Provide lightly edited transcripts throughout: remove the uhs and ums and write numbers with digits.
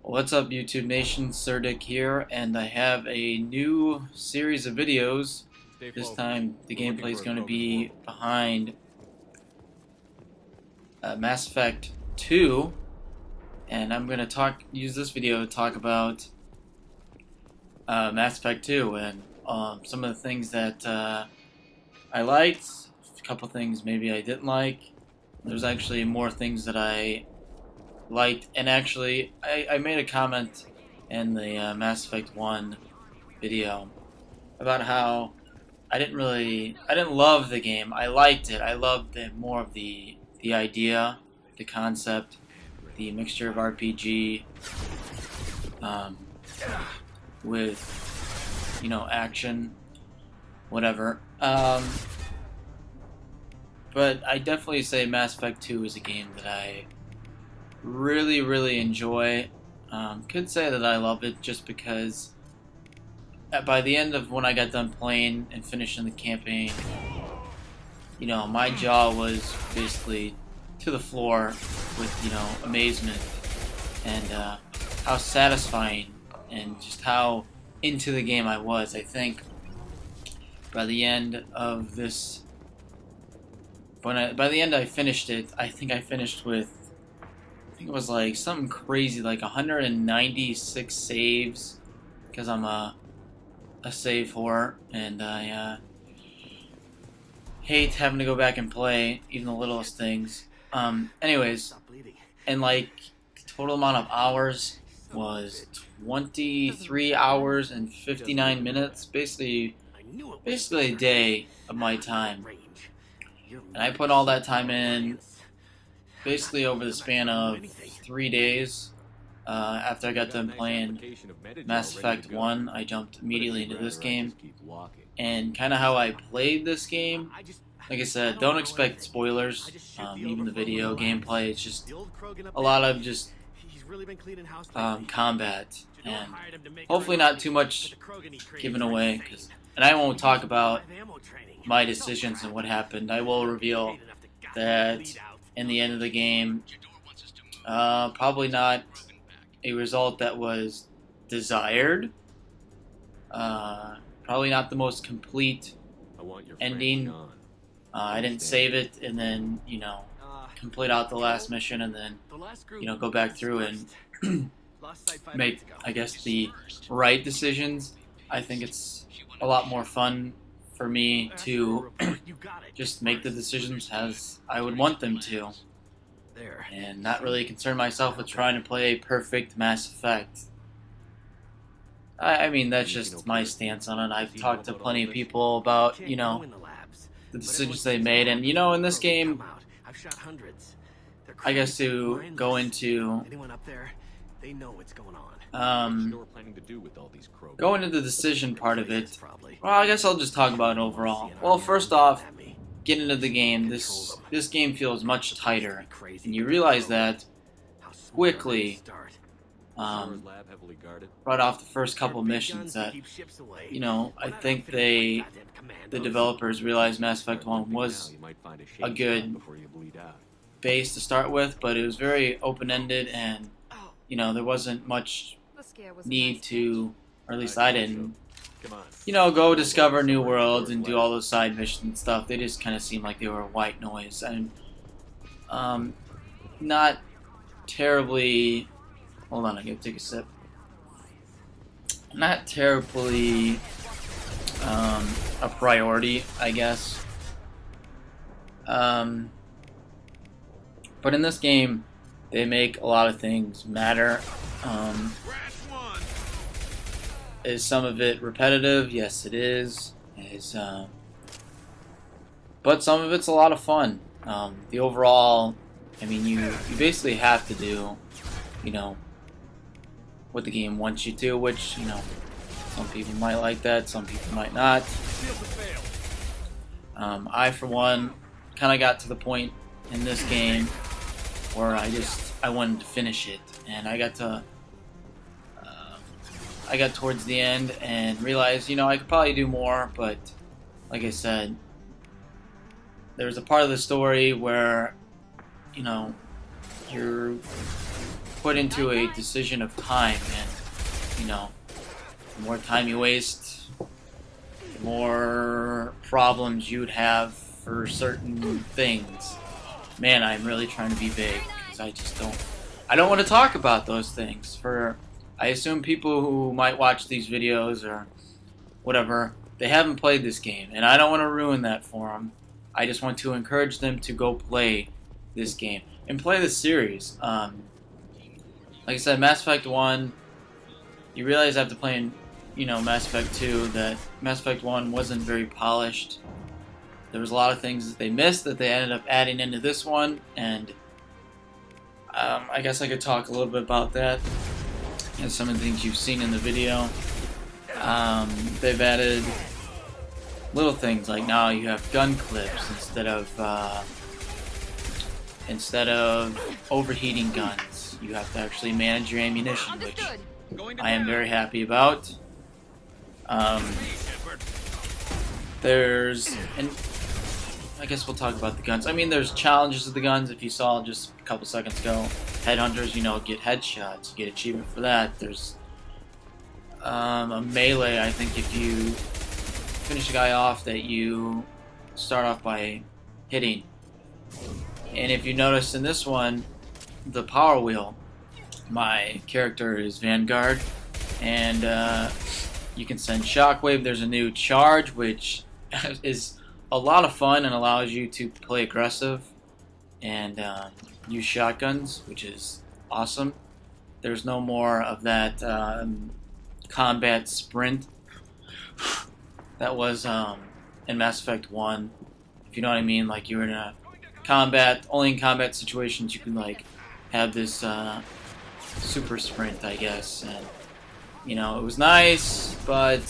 What's up, YouTube Nation? Suhrdek here, and I have a new series of videos. This time the gameplay is going to be behind Mass Effect 2, and I'm going to use this video to talk about Mass Effect 2 and some of the things that I liked, a couple things maybe I didn't like. There's actually more things that I liked, and actually I made a comment in the Mass Effect 1 video about how I didn't love the game. I liked it. I loved it more of the idea, the concept, the mixture of RPG with, you know, action, whatever. But I definitely say Mass Effect 2 is a game that I really enjoy. Could say that I love it just because by the end of when I got done playing and finishing the campaign, you know, my jaw was basically to the floor with, you know, amazement and how satisfying and just how into the game I was. I think by the end of this, by the end I finished it, I think I finished with, I think it was like something crazy, like 196 saves, because I'm a save whore, and I hate having to go back and play even the littlest things. Anyways, and like the total amount of hours was 23 hours and 59 minutes, basically a day of my time, and I put all that time in basically over the span of 3 days. After I got done playing Mass Effect 1, I jumped immediately into this game. And kind of how I played this game, like I said, don't expect spoilers. Even the video gameplay, it's just a lot of just combat. And hopefully not too much given away. And I won't talk about my decisions and what happened. I will reveal that in the end of the game, probably not a result that was desired. Probably not the most complete ending. I didn't save it and then, you know, complete out the last mission and then, you know, go back through and make, I guess, the right decisions. I think it's a lot more fun for me to just make the decisions as I would want them to, and not really concern myself with trying to play a perfect Mass Effect. I mean, that's just my stance on it. I've talked to plenty of people about, you know, the decisions they made, and, you know, in this game, I guess to go into going into the decision part of it, well, I guess I'll just talk about it overall. Well, first off, get into the game. This game feels much tighter, and you realize that quickly, right off the first couple missions. That, you know, I think the developers realized Mass Effect 1 was a good base to start with, but it was very open-ended, and, you know, there wasn't much need to, or at least I didn't, you know, go discover new worlds and do all those side missions and stuff. They just kind of seemed like they were white noise, and not terribly, hold on, I gotta take a sip, not terribly a priority, I guess. But in this game, they make a lot of things matter. Is some of it repetitive? Yes, it is. But some of it's a lot of fun. The overall, I mean, you basically have to do, you know, what the game wants you to, which, you know, some people might like that, some people might not. I, for one, kind of got to the point in this game where I wanted to finish it, and I got towards the end and realized, you know, I could probably do more, but like I said, there was a part of the story where, you know, you're put into a decision of time, and you know, the more time you waste, the more problems you'd have for certain things. Man, I'm really trying to be vague because I don't want to talk about those things. I assume people who might watch these videos or whatever, they haven't played this game, and I don't want to ruin that for them. I just want to encourage them to go play this game and play the series. Like I said, Mass Effect 1, you realize after playing, Mass Effect 2 that Mass Effect 1 wasn't very polished. There was a lot of things that they missed that they ended up adding into this one, and I guess I could talk a little bit about that and some of the things you've seen in the video. They've added little things like now you have gun clips instead of overheating guns. You have to actually manage your ammunition, which I am very happy about. And I guess we'll talk about the guns. I mean, there's challenges of the guns. If you saw just a couple seconds ago, headhunters, get headshots, you get achievement for that. There's a melee. I think if you finish a guy off, that you start off by hitting. And if you notice in this one, the power wheel, my character is Vanguard, and you can send shockwave. There's a new charge, which is a lot of fun and allows you to play aggressive and use shotguns, which is awesome. There's no more of that combat sprint that was in Mass Effect 1. If you know what I mean, like you were in a only in combat situations you can like have this super sprint, I guess, and it was nice, but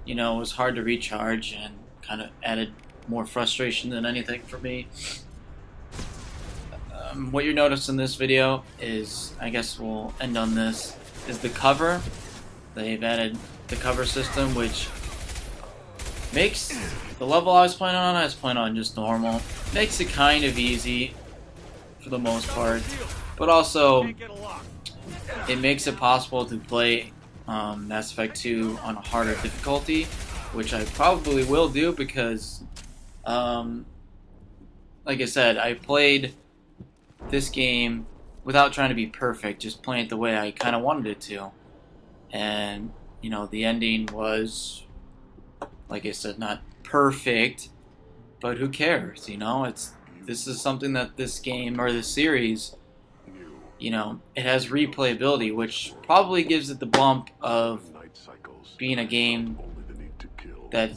it was hard to recharge and kind of added more frustration than anything for me. What you notice in this video is, I guess we'll end on this, is the cover. They've added the cover system, which makes the level I was playing on just normal. Makes it kind of easy for the most part, but also it makes it possible to play Mass Effect 2 on a harder difficulty, which I probably will do because, like I said, I played this game without trying to be perfect, just playing it the way I kind of wanted it to. And, the ending was, like I said, not perfect, but who cares, this is something that this game, or this series, it has replayability, which probably gives it the bump of being a game that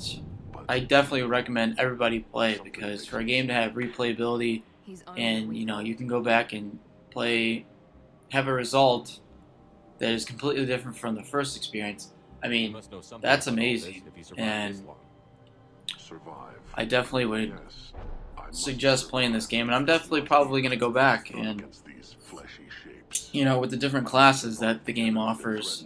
I definitely recommend everybody play, because for a game to have replayability and, you can go back and have a result that is completely different from the first experience, I mean, that's amazing. And I definitely would suggest playing this game, and I'm definitely probably going to go back and, with the different classes that the game offers,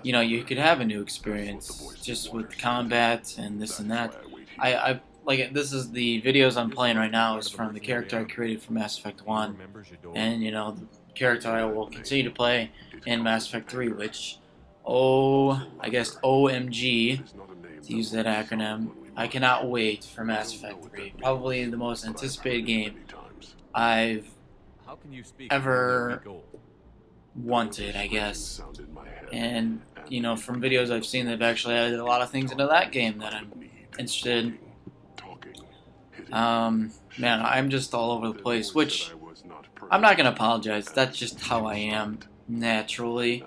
you could have a new experience just with combat and this and that. I like, this is the videos I'm playing right now is from the character I created for Mass Effect 1, and the character I will continue to play in Mass Effect 3, which, I guess OMG, to use that acronym, I cannot wait for Mass Effect 3. Probably the most anticipated game I've ever wanted, I guess. And, from videos I've seen, they've actually added a lot of things into that game that I'm interested in. Man, I'm just all over the place, which I'm not going to apologize. That's just how I am, naturally.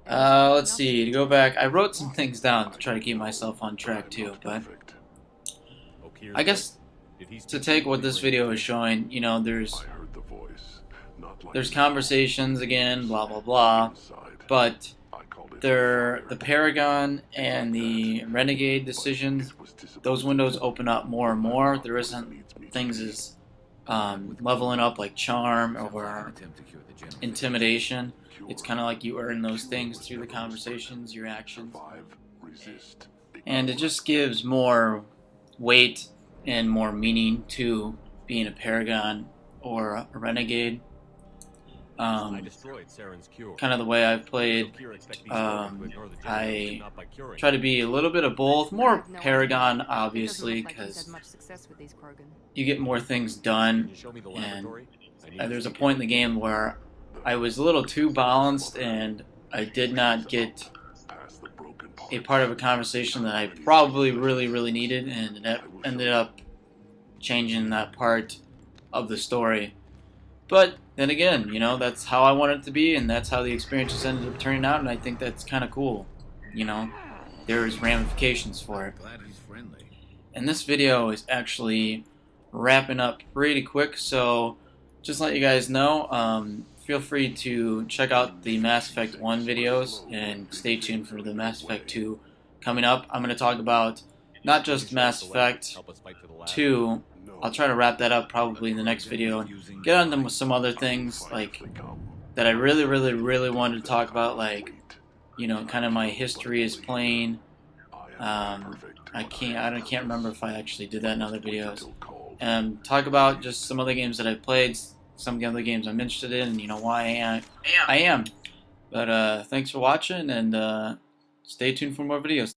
Let's see, to go back, I wrote some things down to try to keep myself on track too, but I guess to take what this video is showing, there's conversations again, blah blah blah, but the Paragon and the Renegade decision, those windows open up more and more. There isn't things as leveling up like charm or intimidation. It's kind of like you earn those things through the conversations, your actions, and it just gives more weight and more meaning to being a Paragon or a Renegade. Kind of the way I've played. I try to be a little bit of both. More Paragon, obviously, because you get more things done. And there's a point in the game where I was a little too balanced, and I did not get a part of a conversation that I probably really needed, and it ended up changing that part of the story. But then again, you know, that's how I wanted it to be, and that's how the experiences ended up turning out, and I think that's kind of cool. You know, there's ramifications for it. And this video is actually wrapping up pretty quick, so just to let you guys know, feel free to check out the Mass Effect 1 videos, and stay tuned for the Mass Effect 2 coming up. I'm going to talk about not just Mass Effect 2, I'll try to wrap that up probably in the next video and get on them with some other things like that I really wanted to talk about, like, you know, kind of my history as playing. I can't remember if I actually did that in other videos. And talk about just some other games that I've played, some of the other games I'm interested in, and you know why I am. But thanks for watching, and stay tuned for more videos.